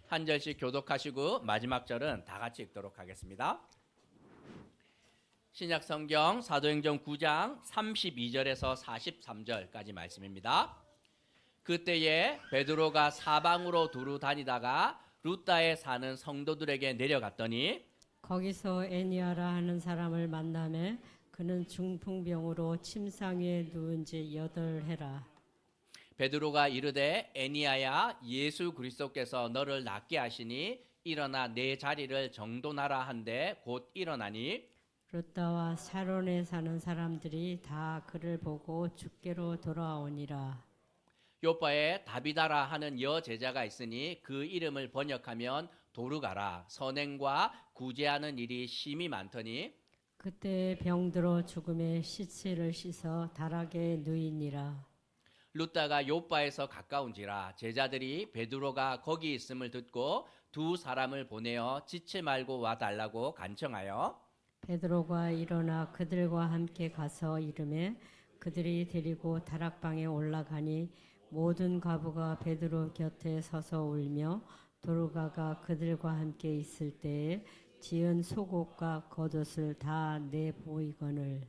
한 절씩 교독하시고 마지막 절은 다 같이 읽도록 하겠습니다. 신약 성경 사도행전 9장 32절에서 43절까지 말씀입니다. 그때에 베드로가 사방으로 두루 다니다가 루다에 사는 성도들에게 내려갔더니 거기서 애니아라 하는 사람을 만나매 그는 중풍병으로 침상에 누운 지 8해라. 베드로가 이르되 애니아야 예수 그리스도께서 너를 낫게 하시니 일어나 내 자리를 정돈하라 한데 곧 일어나니 루다와 샤론에 사는 사람들이 다 그를 보고 주께로 돌아오니라. 요바에 다비다라 하는 여제자가 있으니 그 이름을 번역하면 도르가라. 선행과 구제하는 일이 심히 많더니 그때 병들어 죽음에 시체를 씻어 다락에 누이니라. 루다가 요바에서 가까운지라 제자들이 베드로가 거기 있음을 듣고 두 사람을 보내어 지체 말고 와달라고 간청하여 베드로가 일어나 그들과 함께 가서 이르매 그들이 데리고 다락방에 올라가니 모든 가부가 베드로 곁에 서서 울며 도르가가 그들과 함께 있을 때에 지은 속옷과 겉옷을 다 내보이거늘.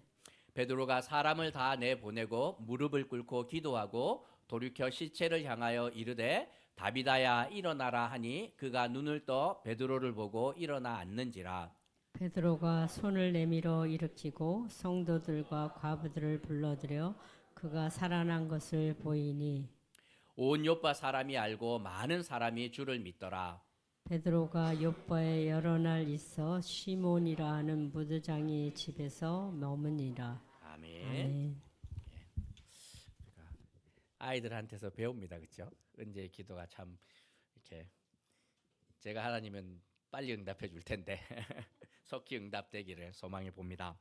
베드로가 사람을 다 내보내고 무릎을 꿇고 기도하고 돌이켜 시체를 향하여 이르되 다비다야 일어나라 하니 그가 눈을 떠 베드로를 보고 일어나 앉는지라. 베드로가 손을 내밀어 일으키고 성도들과 과부들을 불러들여 그가 살아난 것을 보이니 온 요바 사람이 알고 많은 사람이 주를 믿더라. 베드로가 요바에 여러 날 있어 시몬이라 하는 무드장이 집에서 머무니라. 아멘. 아멘. 아이들한테서 배웁니다, 그렇죠? 은재의 기도가 참 이렇게 제가 하나님은 빨리 응답해 줄 텐데 속히 응답되기를 소망해 봅니다.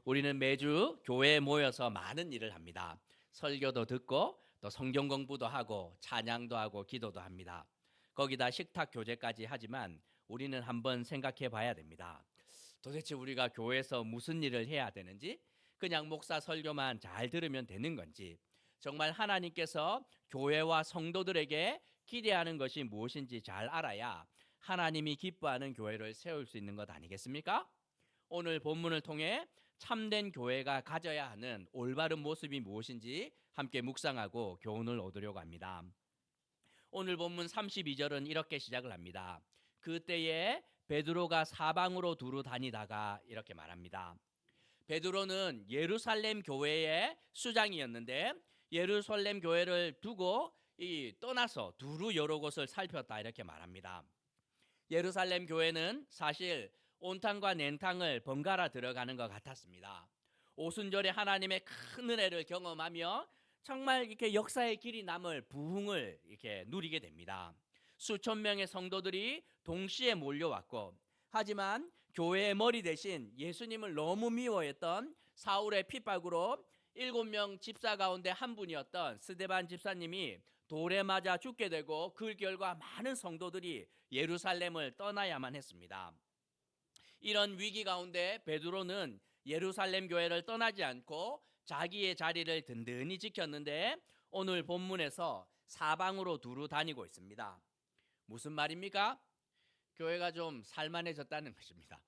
우리는 매주 교회에 모여서 많은 일을 합니다. 설교도 듣고 또 성경 공부도 하고 찬양도 하고 기도도 합니다. 거기다 식탁 교제까지 하지만 우리는 한번 생각해 봐야 됩니다. 도대체 우리가 교회에서 무슨 일을 해야 되는지, 그냥 목사 설교만 잘 들으면 되는 건지, 정말 하나님께서 교회와 성도들에게 기대하는 것이 무엇인지 잘 알아야 하나님이 기뻐하는 교회를 세울 수 있는 것 아니겠습니까? 오늘 본문을 통해 참된 교회가 가져야 하는 올바른 모습이 무엇인지 함께 묵상하고 교훈을 얻으려고 합니다. 오늘 본문 32절은 이렇게 시작을 합니다. 그때에 베드로가 사방으로 두루 다니다가 이렇게 말합니다. 베드로는 예루살렘 교회의 수장이었는데 예루살렘 교회를 두고 떠나서 두루 여러 곳을 살폈다 이렇게 말합니다. 예루살렘 교회는 사실 온탕과 냉탕을 번갈아 들어가는 것 같았습니다. 오순절에 하나님의 큰 은혜를 경험하며 정말 이렇게 역사의 길이 남을 부흥을 이렇게 누리게 됩니다. 수천 명의 성도들이 동시에 몰려왔고, 하지만 교회의 머리 대신 예수님을 너무 미워했던 사울의 핍박으로 7명 집사 가운데 한 분이었던 스데반 집사님이 돌에 맞아 죽게 되고 그 결과 많은 성도들이 예루살렘을 떠나야만 했습니다. 이런 위기 가운데 베드로는 예루살렘 교회를 떠나지 않고 자기의 자리를 든든히 지켰는데 오늘 본문에서 사방으로 두루 다니고 있습니다. 무슨 말입니까? 교회가 좀 살만해졌다는 것입니다.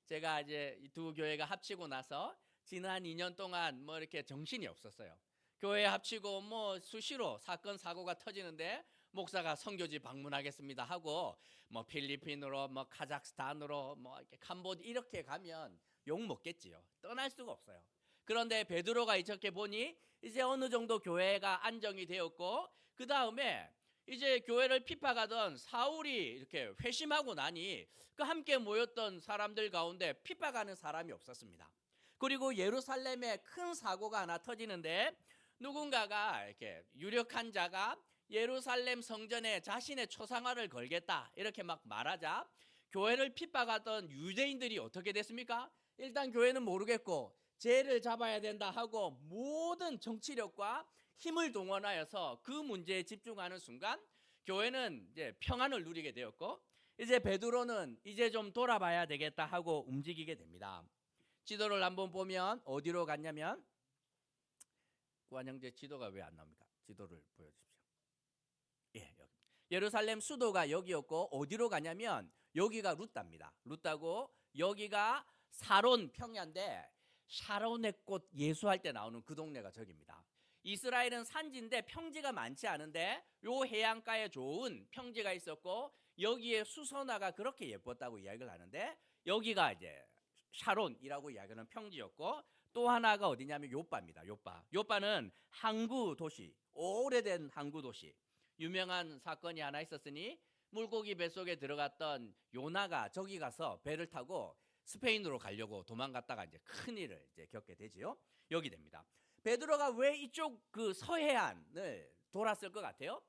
제가 이제 이 두 교회가 합치고 나서 지난 2년 동안 뭐 이렇게 정신이 없었어요. 교회 합치고 뭐 수시로 사건 사고가 터지는데 목사가 선교지 방문하겠습니다 하고 뭐 필리핀으로 뭐 카자흐스탄으로 뭐 이렇게 캄보디 이렇게 가면 욕 먹겠지요. 떠날 수가 없어요. 그런데 베드로가 이렇게 보니 이제 어느 정도 교회가 안정이 되었고 그 다음에 이제 교회를 핍박하던 사울이 이렇게 회심하고 나니 그 함께 모였던 사람들 가운데 핍박하는 사람이 없었습니다. 그리고 예루살렘에 큰 사고가 하나 터지는데 누군가가 이렇게 유력한 자가 예루살렘 성전에 자신의 초상화를 걸겠다 이렇게 막 말하자 교회를 핍박하던 유대인들이 어떻게 됐습니까? 일단 교회는 모르겠고 죄를 잡아야 된다 하고 모든 정치력과 힘을 동원하여서 그 문제에 집중하는 순간 교회는 이제 평안을 누리게 되었고 이제 베드로는 이제 좀 돌아봐야 되겠다 하고 움직이게 됩니다. 지도를 한번 보면 어디로 갔냐면 구한 형제 지도가 왜 안 나옵니까? 지도를 보여주십시오. 예, 여기. 예루살렘 수도가 여기였고 어디로 가냐면 여기가 루따입니다. 루따고 여기가 사론 평야인데 샤론의 꽃 예수할 때 나오는 그 동네가 저기입니다. 이스라엘은 산지인데 평지가 많지 않은데 요 해안가에 좋은 평지가 있었고 여기에 수선화가 그렇게 예뻤다고 이야기를 하는데 여기가 이제 샤론이라고 이야기하는 평지였고 또 하나가 어디냐면 요빠입니다. 요빠는 항구 도시, 오래된 항구 도시. 유명한 사건이 하나 있었으니 물고기 뱃속에 들어갔던 요나가 저기 가서 배를 타고 스페인으로 가려고 도망갔다가 이제 큰일을 이제 겪게 되지요. 여기 됩니다. 베드로가 왜 이쪽 그 서해안을 돌았을 것 같아요?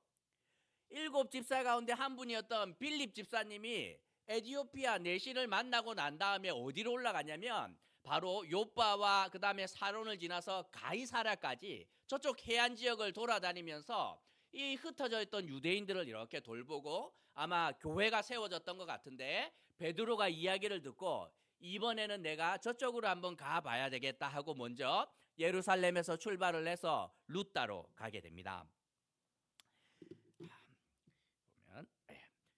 7 집사 가운데 한 분이었던 빌립 집사님이 에티오피아 내신을 만나고 난 다음에 어디로 올라가냐면 바로 요빠와 그 다음에 사론을 지나서 가이사랴까지 저쪽 해안 지역을 돌아다니면서 이 흩어져 있던 유대인들을 이렇게 돌보고 아마 교회가 세워졌던 것 같은데 베드로가 이야기를 듣고 이번에는 내가 저쪽으로 한번 가봐야 되겠다 하고 먼저 예루살렘에서 출발을 해서 루따로 가게 됩니다.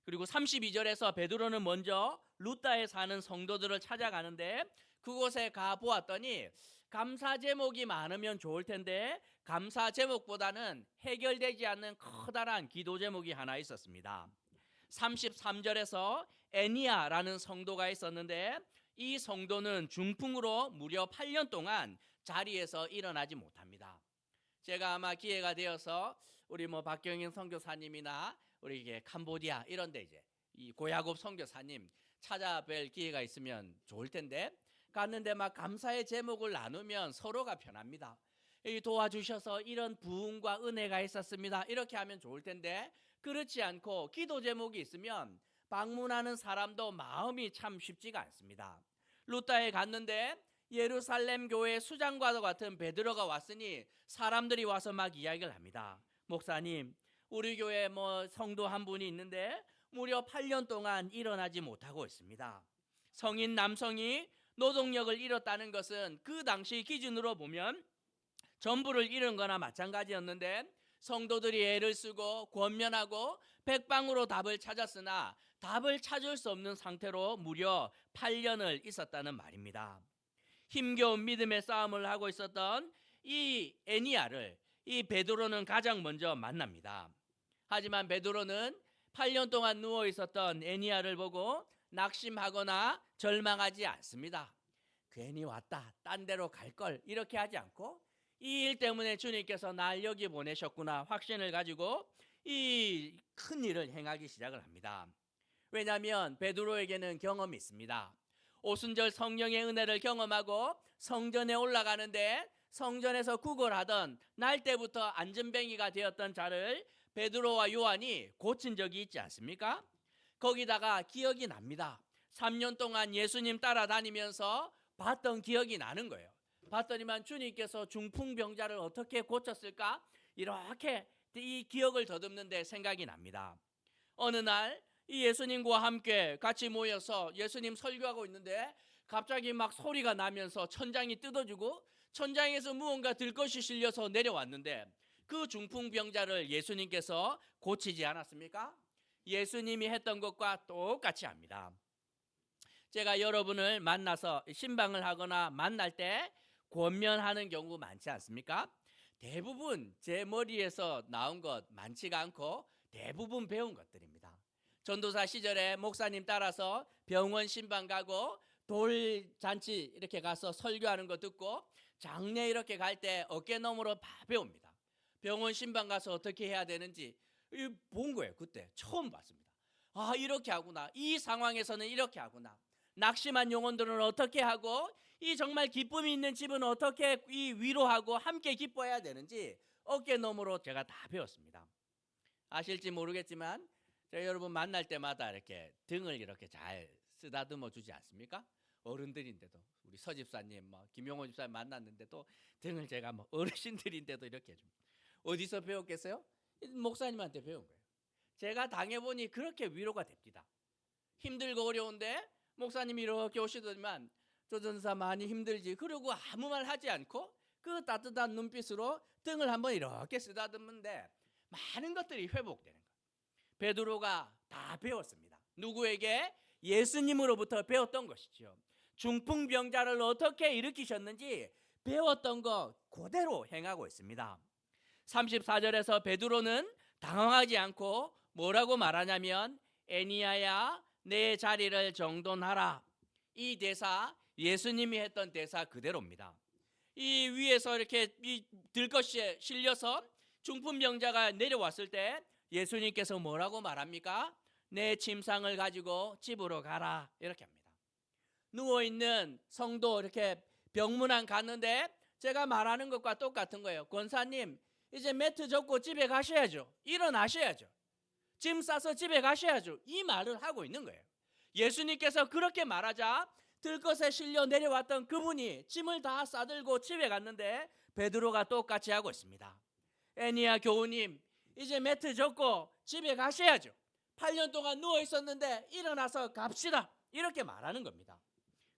그리고 32절에서 베드로는 먼저 루따에 사는 성도들을 찾아가는데 그곳에 가 보았더니 감사 제목이 많으면 좋을 텐데 감사 제목보다는 해결되지 않는 커다란 기도 제목이 하나 있었습니다. 33절에서 애니아라는 성도가 있었는데 이 성도는 중풍으로 무려 8년 동안 자리에서 일어나지 못합니다. 제가 아마 기회가 되어서 우리 박경인 선교사님이나 우리 이게 캄보디아 이런데 이제 이 고야곱 선교사님 찾아뵐 기회가 있으면 좋을 텐데 갔는데 막 감사의 제목을 나누면 서로가 편합니다. 도와주셔서 이런 부흥과 은혜가 있었습니다. 이렇게 하면 좋을 텐데 그렇지 않고 기도 제목이 있으면 방문하는 사람도 마음이 참 쉽지가 않습니다. 루따에 갔는데 예루살렘 교회 수장과도 같은 베드로가 왔으니 사람들이 와서 막 이야기를 합니다. 목사님, 우리 교회 성도 한 분이 있는데 무려 8년 동안 일어나지 못하고 있습니다. 성인 남성이 노동력을 잃었다는 것은 그 당시 기준으로 보면 전부를 잃은 거나 마찬가지였는데 성도들이 애를 쓰고 권면하고 백방으로 답을 찾았으나 답을 찾을 수 없는 상태로 무려 8년을 있었다는 말입니다. 힘겨운 믿음의 싸움을 하고 있었던 이 애니아를 이 베드로는 가장 먼저 만납니다. 하지만 베드로는 8년 동안 누워 있었던 애니아를 보고 낙심하거나 절망하지 않습니다. 괜히 왔다, 딴 데로 갈 걸 이렇게 하지 않고 이 일 때문에 주님께서 날 여기 보내셨구나 확신을 가지고 이 큰 일을 행하기 시작을 합니다. 왜냐하면 베드로에게는 경험이 있습니다. 오순절 성령의 은혜를 경험하고 성전에 올라가는데 성전에서 구걸하던 날 때부터 안전뱅이가 되었던 자를 베드로와 요한이 고친 적이 있지 않습니까? 거기다가 기억이 납니다. 3년 동안 예수님 따라다니면서 봤던 기억이 나는 거예요. 봤더니만 주님께서 중풍병자를 어떻게 고쳤을까? 이렇게 이 기억을 더듬는데 생각이 납니다. 어느 날 이 예수님과 함께 같이 모여서 예수님 설교하고 있는데 갑자기 막 소리가 나면서 천장이 뜯어지고 천장에서 무언가 들 것이 실려서 내려왔는데 그 중풍병자를 예수님께서 고치지 않았습니까? 예수님이 했던 것과 똑같이 합니다. 제가 여러분을 만나서 신방을 하거나 만날 때 권면하는 경우 많지 않습니까? 대부분 제 머리에서 나온 것 많지가 않고 대부분 배운 것들입니다. 전도사 시절에 목사님 따라서 병원 신방 가고 돌잔치 이렇게 가서 설교하는 거 듣고 장례 이렇게 갈 때 어깨너머로 다 배웁니다. 병원 신방 가서 어떻게 해야 되는지 본 거예요. 그때 처음 봤습니다. 아, 이렇게 하구나. 이 상황에서는 이렇게 하구나. 낙심한 영혼들은 어떻게 하고 이 정말 기쁨이 있는 집은 어떻게 이 위로하고 함께 기뻐해야 되는지 어깨너머로 제가 다 배웠습니다. 아실지 모르겠지만 제가 여러분 만날 때마다 이렇게 등을 이렇게 잘 쓰다듬어 주지 않습니까? 어른들인데도 우리 서 집사님, 김용호 집사님 만났는데도 등을 제가 어르신들인데도 이렇게 해줍니다. 어디서 배웠겠어요? 목사님한테 배운 거예요. 제가 당해보니 그렇게 위로가 됩니다. 힘들고 어려운데 목사님이 이렇게 오시더니만 조 전사 많이 힘들지 그러고 아무 말 하지 않고 그 따뜻한 눈빛으로 등을 한번 이렇게 쓰다듬는데 많은 것들이 회복되는 거예요. 베드로가 다 배웠습니다. 누구에게? 예수님으로부터 배웠던 것이죠. 중풍병자를 어떻게 일으키셨는지 배웠던 거 그대로 행하고 있습니다. 34절에서 베드로는 당황하지 않고 뭐라고 말하냐면 애니야야 내 자리를 정돈하라. 이 대사 예수님이 했던 대사 그대로입니다. 이 위에서 이렇게 이 들것에 실려서 중풍병자가 내려왔을 때 예수님께서 뭐라고 말합니까? 내 침상을 가지고 집으로 가라 이렇게 합니다. 누워있는 성도 이렇게 병문안 갔는데 제가 말하는 것과 똑같은 거예요. 권사님 이제 매트 접고 집에 가셔야죠. 일어나셔야죠. 짐 싸서 집에 가셔야죠. 이 말을 하고 있는 거예요. 예수님께서 그렇게 말하자 들것에 실려 내려왔던 그분이 짐을 다 싸들고 집에 갔는데 베드로가 똑같이 하고 있습니다. 애니야 교우님 이제 매트 접고 집에 가셔야죠. 8년 동안 누워 있었는데 일어나서 갑시다. 이렇게 말하는 겁니다.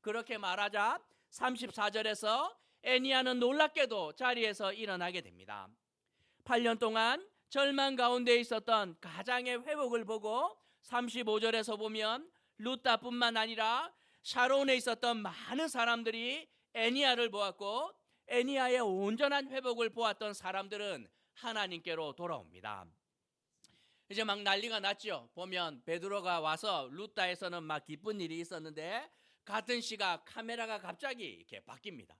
그렇게 말하자 34절에서 애니야는 놀랍게도 자리에서 일어나게 됩니다. 8년 동안 절망 가운데 있었던 가장의 회복을 보고 35절에서 보면 루다뿐만 아니라 샤론에 있었던 많은 사람들이 애니야를 보았고 애니야의 온전한 회복을 보았던 사람들은 하나님께로 돌아옵니다. 이제 막 난리가 났죠. 보면 베드로가 와서 루다에서는 막 기쁜 일이 있었는데 같은 시각 카메라가 갑자기 이렇게 바뀝니다.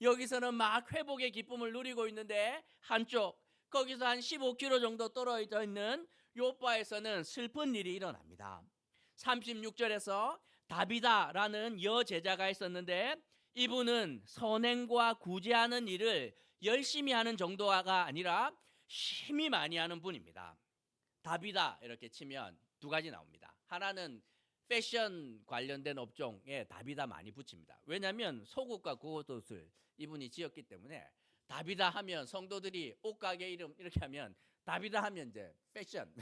여기서는 막 회복의 기쁨을 누리고 있는데 한쪽 거기서 한 15km 정도 떨어져 있는 요바에서는 슬픈 일이 일어납니다. 36절에서 다비다라는 여제자가 있었는데 이분은 선행과 구제하는 일을 열심히 하는 정도가 아니라 힘이 많이 하는 분입니다. 다비다 이렇게 치면 두 가지 나옵니다. 하나는 패션 관련된 업종에 다비다 많이 붙입니다. 왜냐하면 속옷과 겉옷을 이분이 지었기 때문에 다비다 하면 성도들이 옷가게 이름 이렇게 하면 다비다 하면 이제 패션.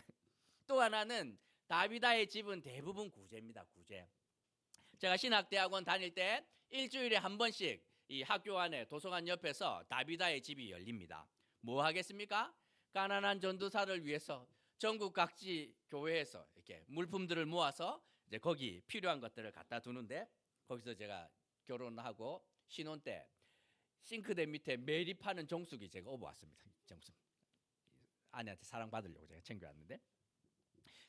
또 하나는 다비다의 집은 대부분 구제입니다. 구제. 제가 신학대학원 다닐 때 일주일에 한 번씩 이 학교 안에 도서관 옆에서 다비다의 집이 열립니다. 뭐 하겠습니까? 가난한 전도사를 위해서 전국 각지 교회에서 이렇게 물품들을 모아서 이제 거기 필요한 것들을 갖다 두는데 거기서 제가 결혼하고 신혼 때 싱크대 밑에 매립하는 정수기 제가 업어왔습니다. 정수. 아내한테 사랑받으려고 제가 챙겨왔는데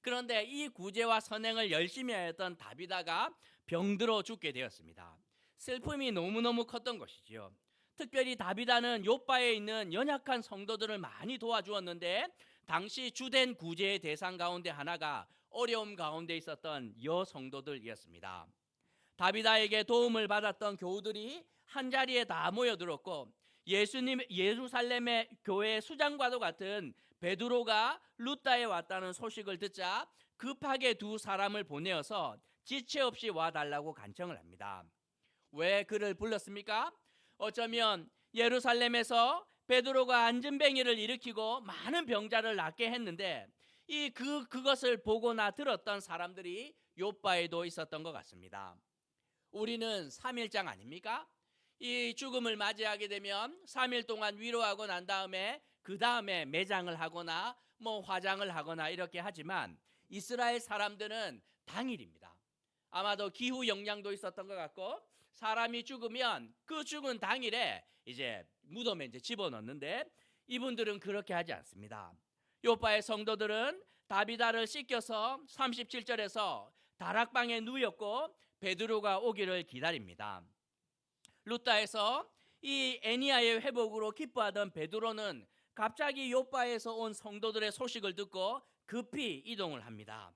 그런데 이 구제와 선행을 열심히 하였던 다비다가 병들어 죽게 되었습니다. 슬픔이 너무너무 컸던 것이지요. 특별히 다비다는 요바에 있는 연약한 성도들을 많이 도와주었는데 당시 주된 구제의 대상 가운데 하나가 어려움 가운데 있었던 여성도들이었습니다. 다비다에게 도움을 받았던 교우들이 한자리에 다 모여들었고 예루살렘의 교회 수장과도 같은 베드로가 루다에 왔다는 소식을 듣자 급하게 두 사람을 보내어서 지체 없이 와달라고 간청을 합니다. 왜 그를 불렀습니까? 어쩌면 예루살렘에서 베드로가 안진뱅이를 일으키고 많은 병자를 낫게 했는데 그것을 보고나 들었던 사람들이 요바에도 있었던 것 같습니다. 우리는 3일장 아닙니까? 이 죽음을 맞이하게 되면 3일 동안 위로하고 난 다음에 그 다음에 매장을 하거나 뭐 화장을 하거나 이렇게 하지만 이스라엘 사람들은 당일입니다. 아마도 기후 영향도 있었던 것 같고 사람이 죽으면 그 죽은 당일에 이제 무덤에 이제 집어넣는데 이분들은 그렇게 하지 않습니다. 요바의 성도들은 다비다를 씻겨서 37절에서 다락방에 누웠고 베드로가 오기를 기다립니다. 루다에서 이 애니야의 회복으로 기뻐하던 베드로는 갑자기 요바에서 온 성도들의 소식을 듣고 급히 이동을 합니다.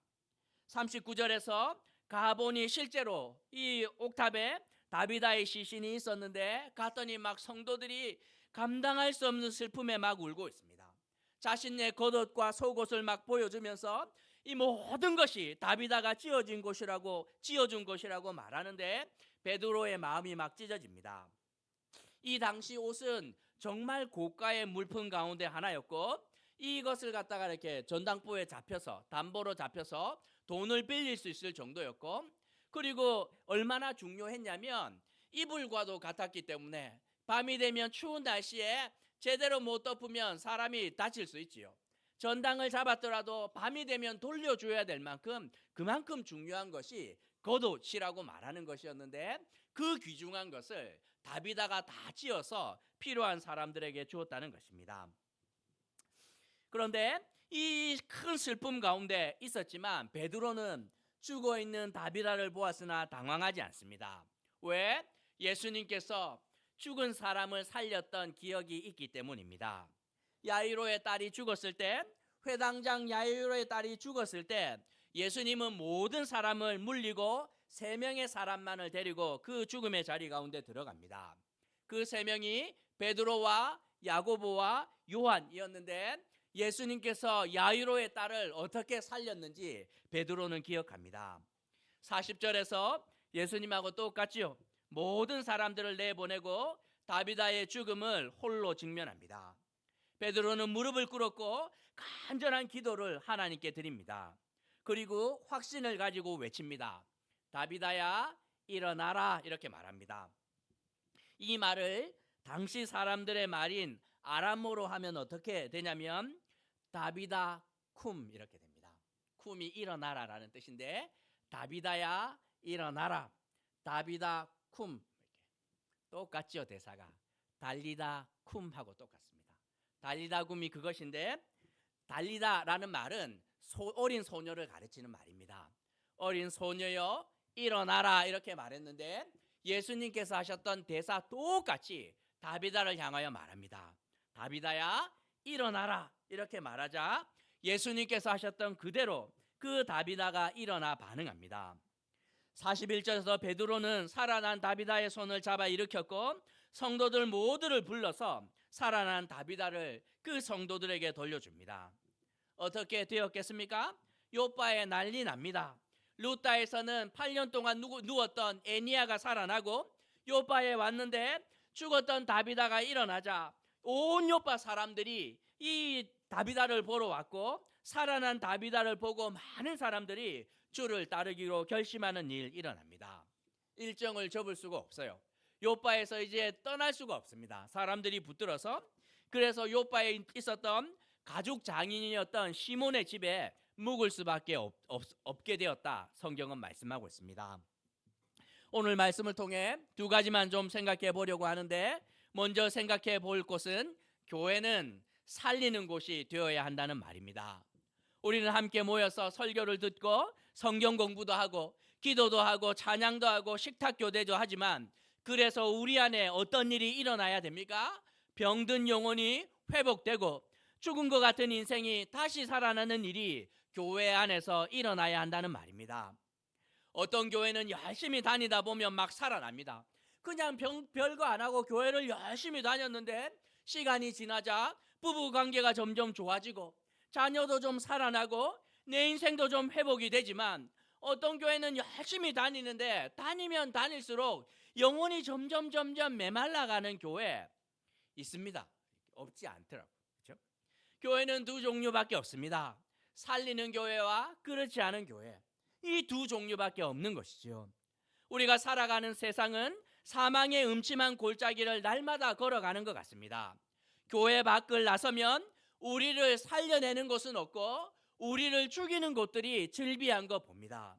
39절에서 가보니 실제로 이 옥탑에 다비다의 시신이 있었는데 갔더니 막 성도들이 감당할 수 없는 슬픔에 막 울고 있습니다. 자신의 겉옷과 속옷을 막 보여주면서 이 모든 것이 다비다가 지어준 것이라고 말하는데 베드로의 마음이 막 찢어집니다. 이 당시 옷은 정말 고가의 물품 가운데 하나였고 이것을 갖다가 이렇게 전당포에 잡혀서 담보로 잡혀서 돈을 빌릴 수 있을 정도였고 그리고 얼마나 중요했냐면 이불과도 같았기 때문에 밤이 되면 추운 날씨에 제대로 못 덮으면 사람이 다칠 수 있지요. 전당을 잡았더라도 밤이 되면 돌려줘야 될 만큼 그만큼 중요한 것이 겉옷이라고 말하는 것이었는데, 그 귀중한 것을 다비다가 다 찧어서 필요한 사람들에게 주었다는 것입니다. 그런데 이 큰 슬픔 가운데 있었지만 베드로는 죽어있는 다비다를 보았으나 당황하지 않습니다. 왜? 예수님께서 죽은 사람을 살렸던 기억이 있기 때문입니다. 야이로의 딸이 죽었을 때, 회당장 야이로의 딸이 죽었을 때 예수님은 모든 사람을 물리고 3명의 사람만을 데리고 그 죽음의 자리 가운데 들어갑니다. 그 3명이 베드로와 야고보와 요한이었는데, 예수님께서 야이로의 딸을 어떻게 살렸는지 베드로는 기억합니다. 40절에서 예수님하고 똑같지요. 모든 사람들을 내보내고 다비다의 죽음을 홀로 직면합니다. 베드로는 무릎을 꿇었고 간절한 기도를 하나님께 드립니다. 그리고 확신을 가지고 외칩니다. 다비다야, 일어나라, 이렇게 말합니다. 이 말을 당시 사람들의 말인 아람어로 하면 어떻게 되냐면 다비다 쿰 이렇게 됩니다. 쿰이 일어나라라는 뜻인데, 다비다야 일어나라, 다비다 쿰, 똑같죠. 대사가 달리다 쿰하고 똑같습니다. 달리다 쿰이 그것인데, 달리다라는 말은 어린 소녀를 가르치는 말입니다. 어린 소녀여 일어나라, 이렇게 말했는데 예수님께서 하셨던 대사 똑같이 다비다를 향하여 말합니다. 다비다야 일어나라, 이렇게 말하자 예수님께서 하셨던 그대로 그 다비다가 일어나 반응합니다. 41절에서 베드로는 살아난 다비다의 손을 잡아 일으켰고 성도들 모두를 불러서 살아난 다비다를 그 성도들에게 돌려줍니다. 어떻게 되었겠습니까? 요바에 난리 납니다. 루다에서는 8년 동안 누웠던 에니야가 살아나고, 요바에 왔는데 죽었던 다비다가 일어나자 온 요바 사람들이 이 다비다를 보러 왔고, 살아난 다비다를 보고 많은 사람들이 주를 따르기로 결심하는 일이 일어납니다. 일정을 접을 수가 없어요. 요바에서 이제 떠날 수가 없습니다. 사람들이 붙들어서. 그래서 요바에 있었던 가죽 장인이었던 시몬의 집에 묵을 수밖에 없게 되었다, 성경은 말씀하고 있습니다. 오늘 말씀을 통해 2가지만 좀 생각해 보려고 하는데, 먼저 생각해 볼 것은 교회는 살리는 곳이 되어야 한다는 말입니다. 우리는 함께 모여서 설교를 듣고 성경 공부도 하고 기도도 하고 찬양도 하고 식탁 교대도 하지만, 그래서 우리 안에 어떤 일이 일어나야 됩니까? 병든 영혼이 회복되고 죽은 것 같은 인생이 다시 살아나는 일이 교회 안에서 일어나야 한다는 말입니다. 어떤 교회는 열심히 다니다 보면 막 살아납니다. 그냥 별거 안 하고 교회를 열심히 다녔는데 시간이 지나자 부부 관계가 점점 좋아지고 자녀도 좀 살아나고 내 인생도 좀 회복이 되지만, 어떤 교회는 열심히 다니는데 다니면 다닐수록 영혼이 점점 메말라가는 교회 있습니다. 없지 않더라고요. 그렇죠? 교회는 2 종류밖에 없습니다. 살리는 교회와 그렇지 않은 교회, 이 2 종류밖에 없는 것이죠. 우리가 살아가는 세상은 사망의 음침한 골짜기를 날마다 걸어가는 것 같습니다. 교회 밖을 나서면 우리를 살려내는 곳은 없고 우리를 죽이는 곳들이 즐비한 거 봅니다.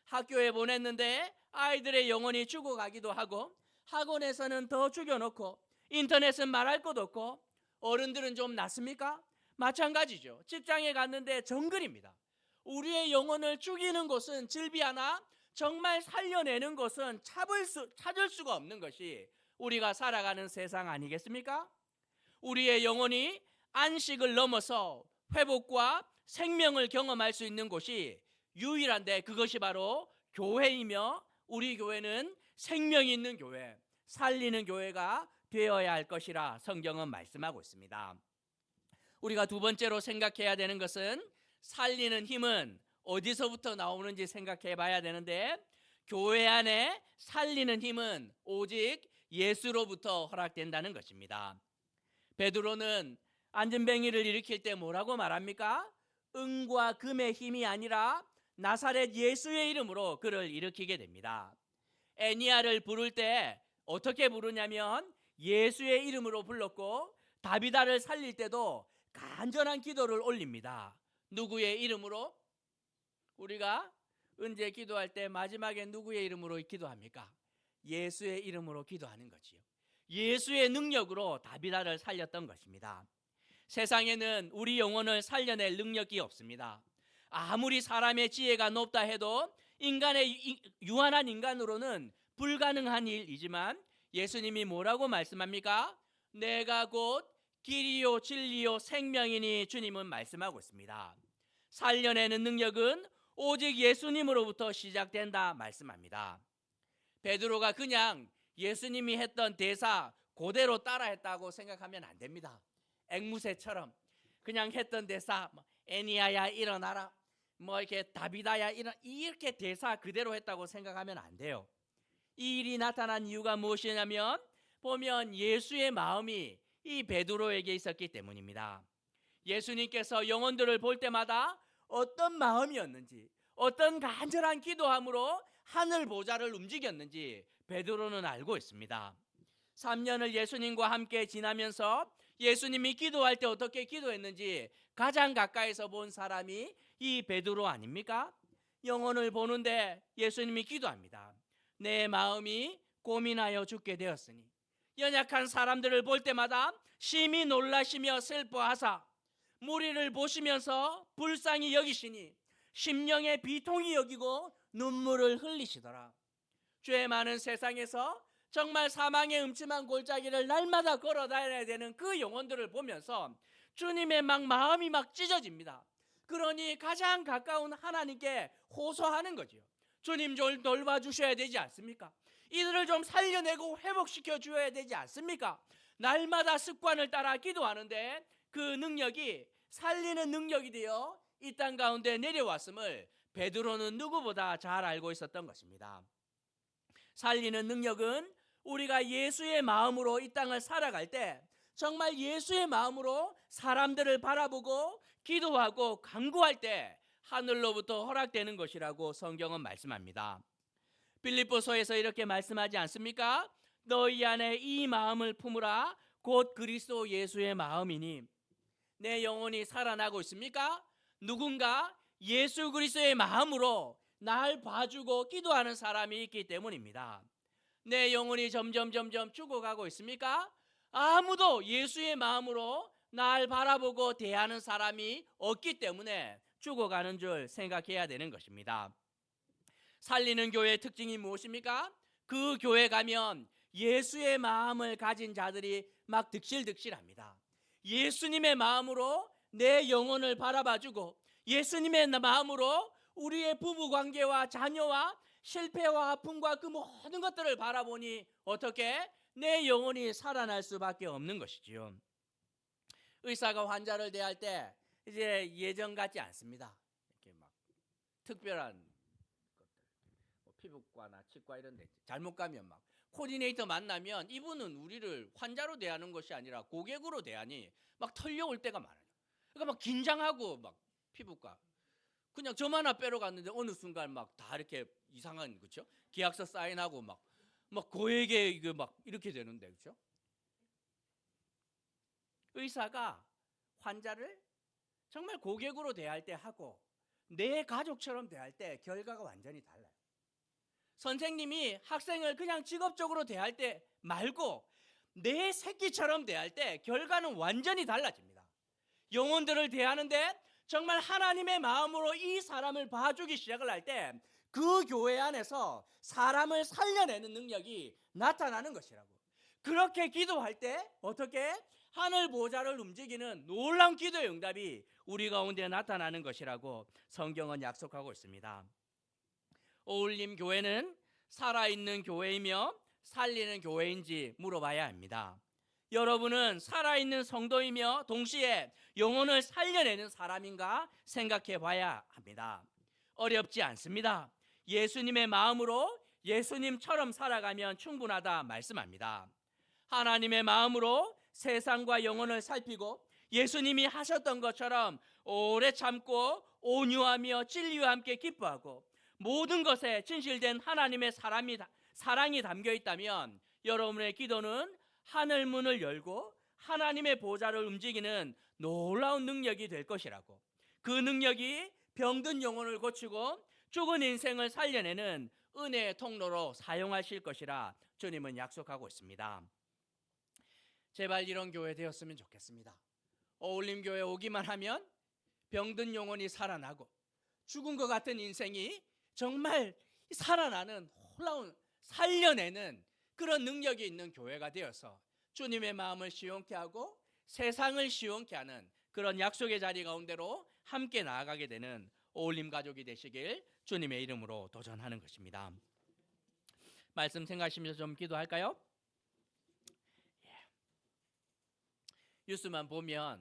학교에 보냈는데 아이들의 영혼이 죽어가기도 하고, 학원에서는 더 죽여놓고, 인터넷은 말할 것 없고, 어른들은 좀 낫습니까? 마찬가지죠. 직장에 갔는데 정글입니다. 우리의 영혼을 죽이는 곳은 즐비하나 정말 살려내는 곳은 찾을 수가 없는 것이 우리가 살아가는 세상 아니겠습니까? 우리의 영혼이 안식을 넘어서 회복과 생명을 경험할 수 있는 곳이 유일한데, 그것이 바로 교회이며, 우리 교회는 생명이 있는 교회, 살리는 교회가 되어야 할 것이라 성경은 말씀하고 있습니다. 우리가 2번째로 생각해야 되는 것은 살리는 힘은 어디서부터 나오는지 생각해 봐야 되는데, 교회 안에 살리는 힘은 오직 예수로부터 허락된다는 것입니다. 베드로는 안전뱅이를 일으킬 때 뭐라고 말합니까? 은과 금의 힘이 아니라 나사렛 예수의 이름으로 그를 일으키게 됩니다. 에니야를 부를 때 어떻게 부르냐면 예수의 이름으로 불렀고, 다비다를 살릴 때도 간절한 기도를 올립니다. 누구의 이름으로? 우리가 은제 기도할 때 마지막에 누구의 이름으로 기도합니까? 예수의 이름으로 기도하는 거지요. 예수의 능력으로 다비다를 살렸던 것입니다. 세상에는 우리 영혼을 살려낼 능력이 없습니다. 아무리 사람의 지혜가 높다 해도 인간의 유한한 인간으로는 불가능한 일이지만 예수님이 뭐라고 말씀합니까? 내가 곧 길이요 진리요 생명이니 주님은 말씀하고 있습니다. 살려내는 능력은 오직 예수님으로부터 시작된다 말씀합니다. 베드로가 그냥 예수님이 했던 대사 그대로 따라했다고 생각하면 안 됩니다. 앵무새처럼 그냥 했던 대사 애니야야 일어나라 이렇게 다비다야 이렇게 대사 그대로 했다고 생각하면 안 돼요. 이 일이 나타난 이유가 무엇이냐면 보면 예수의 마음이 이 베드로에게 있었기 때문입니다. 예수님께서 영혼들을 볼 때마다 어떤 마음이었는지 어떤 간절한 기도함으로 하늘 보좌를 움직였는지 베드로는 알고 있습니다. 3년을 예수님과 함께 지나면서 예수님이 기도할 때 어떻게 기도했는지 가장 가까이서 본 사람이 이 베드로 아닙니까? 영혼을 보는데 예수님이 기도합니다. 내 마음이 고민하여 죽게 되었으니 연약한 사람들을 볼 때마다 심히 놀라시며 슬퍼하사 무리를 보시면서 불쌍히 여기시니 심령의 비통이 여기고 눈물을 흘리시더라. 죄 많은 세상에서 정말 사망의 음침한 골짜기를 날마다 걸어 다녀야 되는 그 영혼들을 보면서 주님의 마음이 찢어집니다. 그러니 가장 가까운 하나님께 호소하는 거지요. 주님 좀 돌봐주셔야 되지 않습니까? 이들을 좀 살려내고 회복시켜 주어야 되지 않습니까? 날마다 습관을 따라 기도하는데 그 능력이 살리는 능력이 되어 이 땅 가운데 내려왔음을 베드로는 누구보다 잘 알고 있었던 것입니다. 살리는 능력은 우리가 예수의 마음으로 이 땅을 살아갈 때 정말 예수의 마음으로 사람들을 바라보고 기도하고 간구할 때 하늘로부터 허락되는 것이라고 성경은 말씀합니다. 빌립보서에서 이렇게 말씀하지 않습니까? 너희 안에 이 마음을 품으라 곧 그리스도 예수의 마음이니. 내 영혼이 살아나고 있습니까? 누군가 예수 그리스도의 마음으로 날 봐주고 기도하는 사람이 있기 때문입니다. 내 영혼이 점점 죽어가고 있습니까? 아무도 예수의 마음으로 날 바라보고 대하는 사람이 없기 때문에 죽어가는 줄 생각해야 되는 것입니다. 살리는 교회의 특징이 무엇입니까? 그 교회 가면 예수의 마음을 가진 자들이 막 득실득실합니다. 예수님의 마음으로 내 영혼을 바라봐주고 예수님의 마음으로 우리의 부부관계와 자녀와 실패와 아픔과 그 모든 것들을 바라보니 어떻게? 내 영혼이 살아날 수밖에 없는 것이지요. 의사가 환자를 대할 때 이제 예전 같지 않습니다. 이렇게 막 특별한 것들, 피부과나 치과 이런 데 잘못 가면 막 코디네이터 만나면 이분은 우리를 환자로 대하는 것이 아니라 고객으로 대하니 막 털려올 때가 많아요. 그러니까 막 긴장하고 막 피부과 그냥 점 하나 빼러 갔는데 어느 순간 막 다 이렇게 이상한 그렇죠? 계약서 사인하고 막 고액에 이거 막 이렇게 되는데 그렇죠? 의사가 환자를 정말 고객으로 대할 때 하고 내 가족처럼 대할 때 결과가 완전히 달라요. 선생님이 학생을 그냥 직업적으로 대할 때 말고 내 새끼처럼 대할 때 결과는 완전히 달라집니다. 영혼들을 대하는데 정말 하나님의 마음으로 이 사람을 봐주기 시작을 할 때 그 교회 안에서 사람을 살려내는 능력이 나타나는 것이라고. 그렇게 기도할 때 어떻게? 하늘 보좌를 움직이는 놀라운 기도의 응답이 우리 가운데 나타나는 것이라고 성경은 약속하고 있습니다. 어울림 교회는 살아있는 교회이며 살리는 교회인지 물어봐야 합니다. 여러분은 살아있는 성도이며 동시에 영혼을 살려내는 사람인가 생각해 봐야 합니다. 어렵지 않습니다. 예수님의 마음으로 예수님처럼 살아가면 충분하다 말씀합니다. 하나님의 마음으로 세상과 영혼을 살피고 예수님이 하셨던 것처럼 오래 참고 온유하며 진리와 함께 기뻐하고 모든 것에 진실된 하나님의 사랑이 담겨 있다면 여러분의 기도는 하늘 문을 열고 하나님의 보좌를 움직이는 놀라운 능력이 될 것이라고. 그 능력이 병든 영혼을 고치고 죽은 인생을 살려내는 은혜의 통로로 사용하실 것이라 주님은 약속하고 있습니다. 제발 이런 교회 되었으면 좋겠습니다. 어울림교회 오기만 하면 병든 영혼이 살아나고 죽은 것 같은 인생이 정말 살아나는 놀라운 살려내는 그런 능력이 있는 교회가 되어서 주님의 마음을 시원케 하고 세상을 시원케 하는 그런 약속의 자리 가운데로 함께 나아가게 되는 어울림 가족이 되시길 주님의 이름으로 도전하는 것입니다. 말씀 생각하시면서 좀 기도할까요? 뉴스만 보면